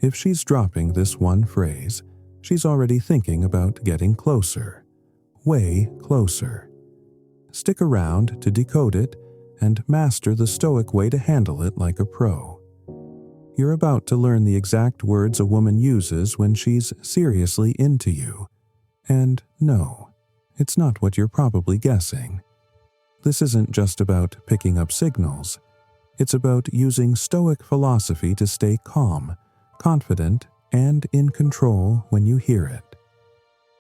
If she's dropping this one phrase, she's already thinking about getting closer, way closer. Stick around to decode it and master the Stoic way to handle it like a pro. You're about to learn the exact words a woman uses when she's seriously into you. And no, it's not what you're probably guessing. This isn't just about picking up signals. It's about using Stoic philosophy to stay calm, confident, and in control when you hear it.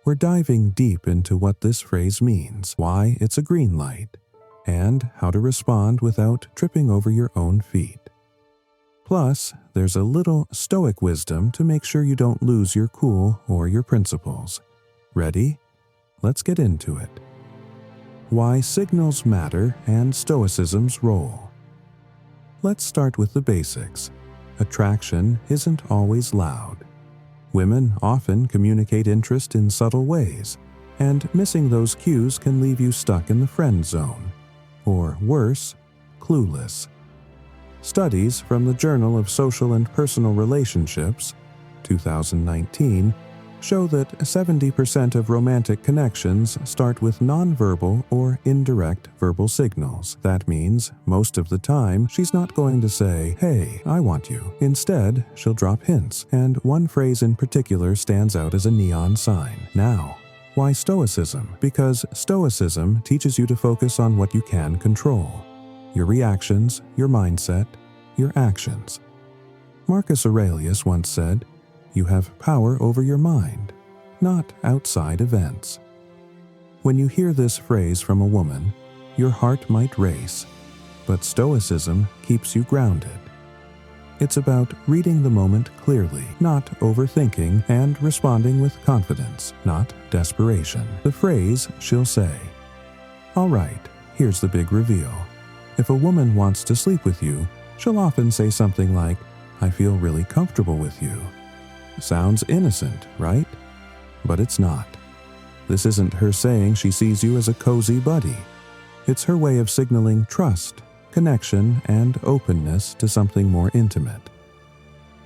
We're diving deep into what this phrase means, why it's a green light, and how to respond without tripping over your own feet. Plus, there's a little Stoic wisdom to make sure you don't lose your cool or your principles. Ready? Let's get into it. Why signals matter and Stoicism's role. Let's start with the basics. Attraction isn't always loud. Women often communicate interest in subtle ways, and missing those cues can leave you stuck in the friend zone, or worse, clueless. Studies from the Journal of Social and Personal Relationships, 2019, show that 70% of romantic connections start with nonverbal or indirect verbal signals. That means, most of the time, she's not going to say, "Hey, I want you." Instead, she'll drop hints, and one phrase in particular stands out as a neon sign. Now, why Stoicism? Because Stoicism teaches you to focus on what you can control. Your reactions, your mindset, your actions. Marcus Aurelius once said, "You have power over your mind, not outside events." When you hear this phrase from a woman, your heart might race, but Stoicism keeps you grounded. It's about reading the moment clearly, not overthinking, and responding with confidence, not desperation. The phrase she'll say. All right, here's the big reveal. If a woman wants to sleep with you, she'll often say something like, "I feel really comfortable with you." Sounds innocent, right? But it's not. This isn't her saying she sees you as a cozy buddy. It's her way of signaling trust, connection, and openness to something more intimate.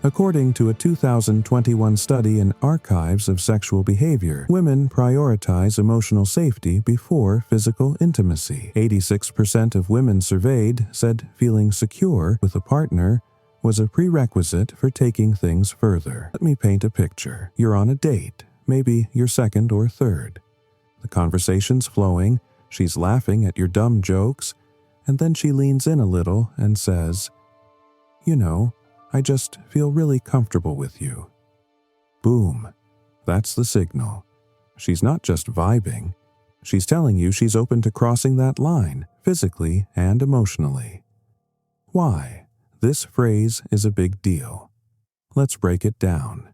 According to a 2021 study in Archives of Sexual Behavior, women prioritize emotional safety before physical intimacy. 86% of women surveyed said feeling secure with a partner was a prerequisite for taking things further. Let me paint a picture. You're on a date, maybe your second or third. The conversation's flowing, she's laughing at your dumb jokes, and then she leans in a little and says, "You know, I just feel really comfortable with you." Boom. That's the signal. She's not just vibing. She's telling you she's open to crossing that line, physically and emotionally. Why? This phrase is a big deal. Let's break it down.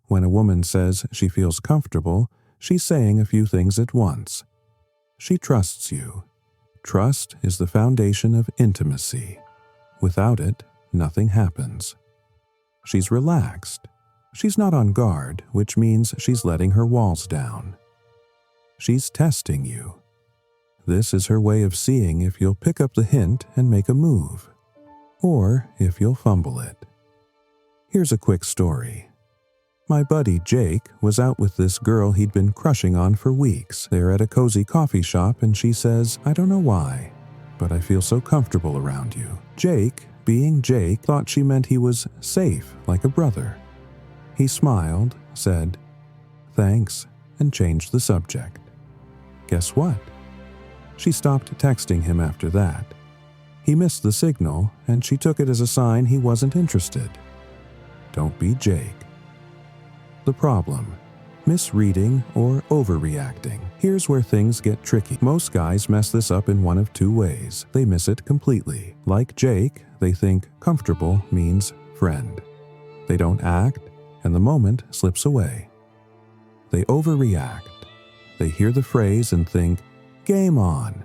When a woman says she feels comfortable, she's saying a few things at once. She trusts you. Trust is the foundation of intimacy. Without it, nothing happens. She's relaxed. She's not on guard, which means she's letting her walls down. She's testing you. This is her way of seeing if you'll pick up the hint and make a move, or if you'll fumble it. Here's a quick story. My buddy Jake was out with this girl he'd been crushing on for weeks. They're at a cozy coffee shop and she says, "I don't know why, but I feel so comfortable around you." Jake, being Jake, thought she meant he was safe, like a brother. He smiled, said, "Thanks," and changed the subject. Guess what? She stopped texting him after that. He missed the signal, and she took it as a sign he wasn't interested. Don't be Jake. The problem: misreading or overreacting. Here's where things get tricky. Most guys mess this up in one of two ways. They miss it completely. Like Jake, they think comfortable means friend. They don't act, and the moment slips away. They overreact. They hear the phrase and think, "Game on."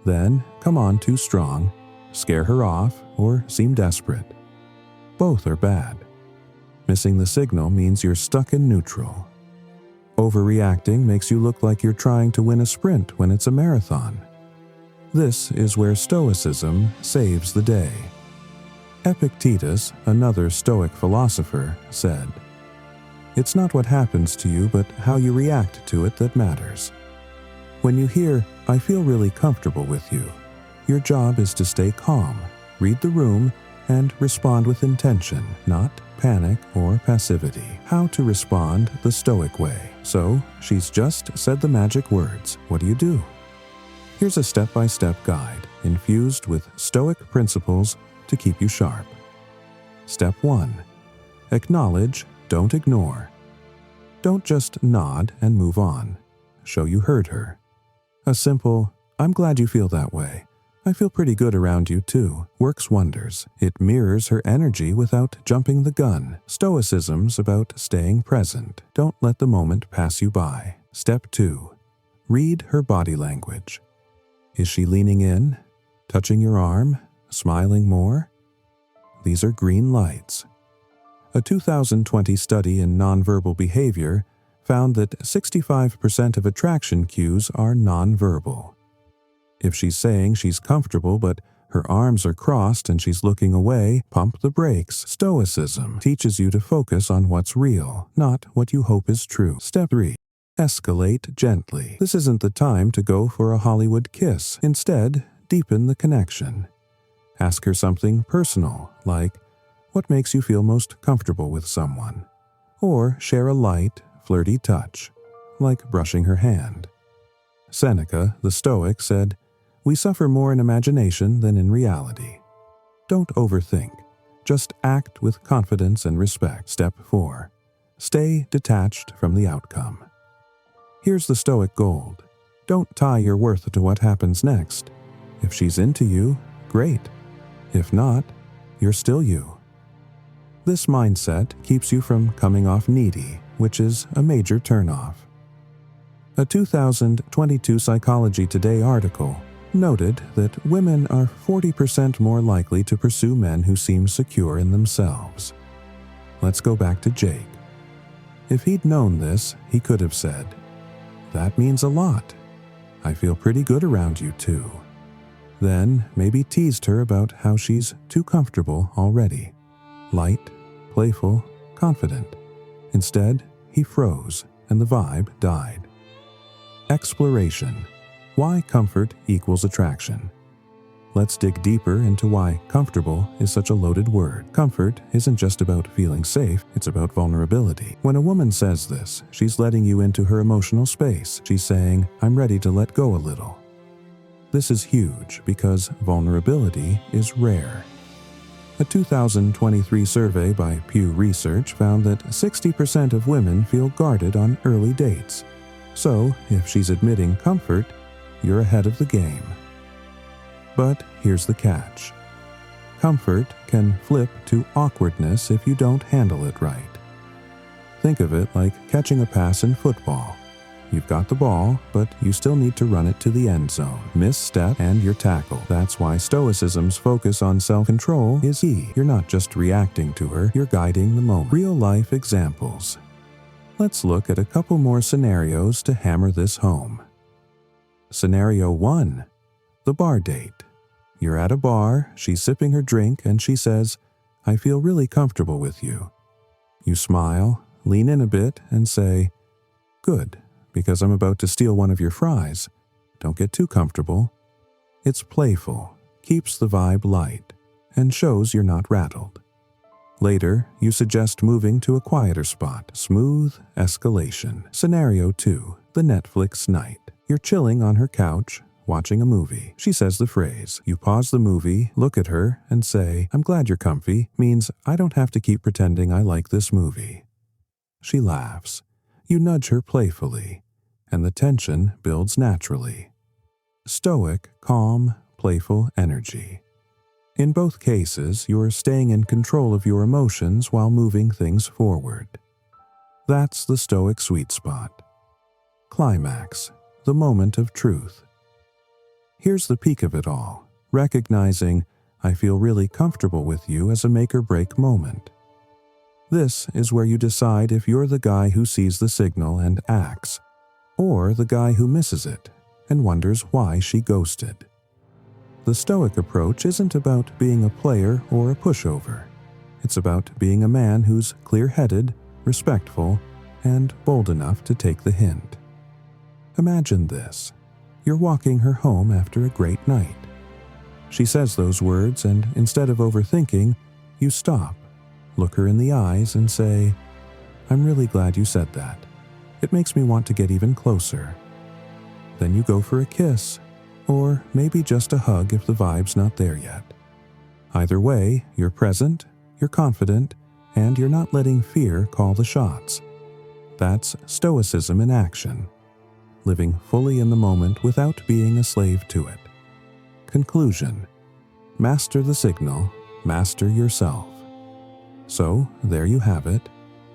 Then come on too strong, scare her off, or seem desperate. Both are bad. Missing the signal means you're stuck in neutral. Overreacting makes you look like you're trying to win a sprint when it's a marathon. This is where Stoicism saves the day. Epictetus, another Stoic philosopher, said, "It's not what happens to you, but how you react to it that matters." When you hear, "I feel really comfortable with you," your job is to stay calm, read the room, and respond with intention, not panic or passivity. How to respond the Stoic way. So, she's just said the magic words. What do you do? Here's a step-by-step guide, infused with Stoic principles to keep you sharp. Step 1. Acknowledge, don't ignore. Don't just nod and move on. Show you heard her. A simple, "I'm glad you feel that way. I feel pretty good around you too," works wonders. It mirrors her energy without jumping the gun. Stoicism's about staying present. Don't let the moment pass you by. Step 2. Read her body language. Is she leaning in, touching your arm, smiling more? These are green lights. A 2020 study in nonverbal behavior found that 65% of attraction cues are nonverbal. If she's saying she's comfortable but her arms are crossed and she's looking away, pump the brakes. Stoicism teaches you to focus on what's real, not what you hope is true. Step 3. Escalate gently. This isn't the time to go for a Hollywood kiss. Instead, deepen the connection. Ask her something personal, like, what makes you feel most comfortable with someone? Or share a light, flirty touch, like brushing her hand. Seneca, the Stoic, said, "We suffer more in imagination than in reality." Don't overthink. Just act with confidence and respect. Step 4. Stay detached from the outcome. Here's the Stoic gold. Don't tie your worth to what happens next. If she's into you, great. If not, you're still you. This mindset keeps you from coming off needy, which is a major turnoff. A 2022 Psychology Today article noted that women are 40% more likely to pursue men who seem secure in themselves. Let's go back to Jake. If he'd known this, he could have said, "That means a lot. I feel pretty good around you too." Then maybe teased her about how she's too comfortable already. Light, playful, confident. Instead, he froze and the vibe died. Exploration. Why comfort equals attraction. Let's dig deeper into why comfortable is such a loaded word. Comfort isn't just about feeling safe, it's about vulnerability. When a woman says this, she's letting you into her emotional space. She's saying, "I'm ready to let go a little." This is huge because vulnerability is rare. A 2023 survey by Pew Research found that 60% of women feel guarded on early dates. So, if she's admitting comfort, you're ahead of the game. But here's the catch. Comfort can flip to awkwardness if you don't handle it right. Think of it like catching a pass in football. You've got the ball, but you still need to run it to the end zone. Misstep and you're tackled. That's why Stoicism's focus on self-control is key. You're not just reacting to her, you're guiding the moment. Real-life examples. Let's look at a couple more scenarios to hammer this home. Scenario 1. The bar date. You're at a bar, she's sipping her drink, and she says, "I feel really comfortable with you." You smile, lean in a bit, and say, "Good, because I'm about to steal one of your fries. Don't get too comfortable." It's playful, keeps the vibe light, and shows you're not rattled. Later, you suggest moving to a quieter spot. Smooth escalation. Scenario 2. The Netflix night. You're chilling on her couch, watching a movie. She says the phrase. You pause the movie, look at her, and say, "I'm glad you're comfy," means I don't have to keep pretending I like this movie. She laughs. You nudge her playfully, and the tension builds naturally. Stoic, calm, playful energy. In both cases, you're staying in control of your emotions while moving things forward. That's the Stoic sweet spot. Climax, the moment of truth. Here's the peak of it all, recognizing I feel really comfortable with you as a make-or-break moment. This is where you decide if you're the guy who sees the signal and acts, or the guy who misses it and wonders why she ghosted. The Stoic approach isn't about being a player or a pushover. It's about being a man who's clear-headed, respectful, and bold enough to take the hint. Imagine this. You're walking her home after a great night. She says those words, and instead of overthinking, you stop, look her in the eyes, and say, "I'm really glad you said that. It makes me want to get even closer." Then you go for a kiss, or maybe just a hug if the vibe's not there yet. Either way, you're present, you're confident, and you're not letting fear call the shots. That's Stoicism in action. Living fully in the moment without being a slave to it. Conclusion: master the signal, master yourself. So, there you have it.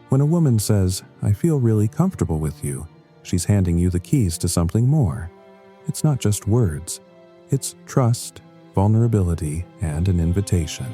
When a woman says, "I feel really comfortable with you," she's handing you the keys to something more. It's not just words. It's trust, vulnerability, and an invitation.